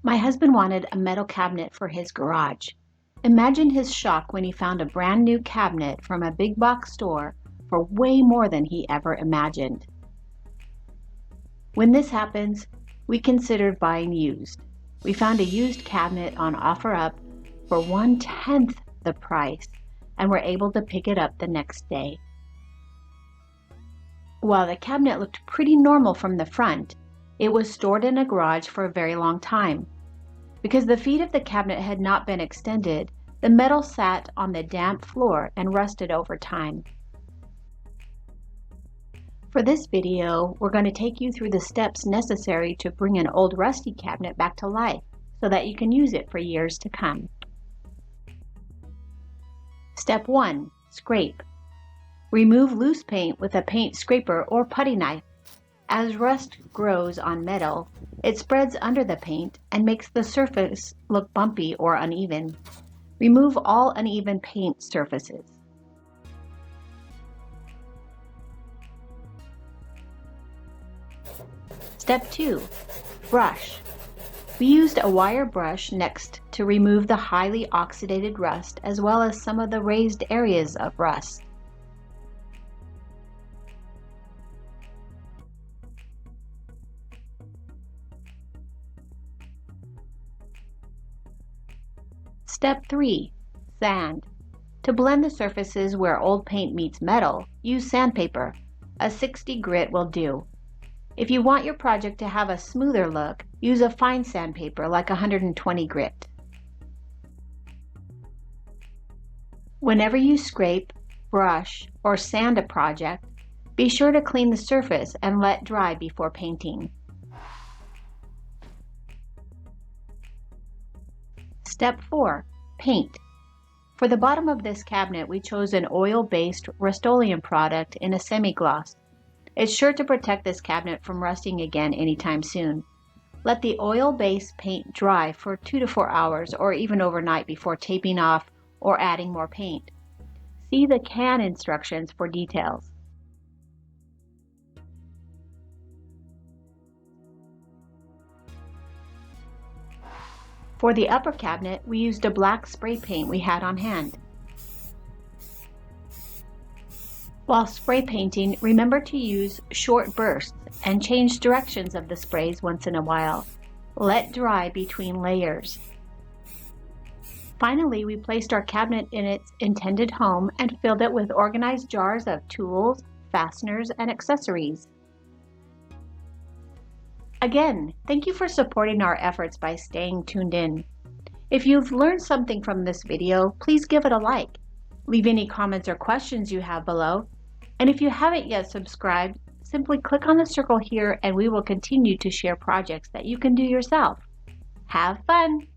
My husband wanted a metal cabinet for his garage. Imagine his shock when he found a brand new cabinet from a big box store for way more than he ever imagined. When this happens, we considered buying used. We found a used cabinet on OfferUp for 1/10 the price and were able to pick it up the next day. While the cabinet looked pretty normal from the front, it was stored in a garage for a very long time. Because the feet of the cabinet had not been extended, the metal sat on the damp floor and rusted over time. For this video, we're going to take you through the steps necessary to bring an old rusty cabinet back to life so that you can use it for years to come. Step 1. Scrape. Remove loose paint with a paint scraper or putty knife. As rust grows on metal, it spreads under the paint and makes the surface look bumpy or uneven. Remove all uneven paint surfaces. Step 2. Brush. We used a wire brush next to remove the highly oxidated rust as well as some of the raised areas of rust. Step 3. Sand. To blend the surfaces where old paint meets metal, use sandpaper. A 60 grit will do. If you want your project to have a smoother look, use a fine sandpaper like 120 grit. Whenever you scrape, brush, or sand a project, be sure to clean the surface and let dry before painting. Step 4. Paint. For the bottom of this cabinet, we chose an oil-based Rust-Oleum product in a semi-gloss. It's sure to protect this cabinet from rusting again anytime soon. Let the oil-based paint dry for 2 to 4 hours or even overnight before taping off or adding more paint. See the can instructions for details. For the upper cabinet, we used a black spray paint we had on hand. While spray painting, remember to use short bursts and change directions of the sprays once in a while. Let dry between layers. Finally, we placed our cabinet in its intended home and filled it with organized jars of tools, fasteners, and accessories. Again, thank you for supporting our efforts by staying tuned in. If you've learned something from this video, please give it a like. Leave any comments or questions you have below. And if you haven't yet subscribed, simply click on the circle here and we will continue to share projects that you can do yourself. Have fun!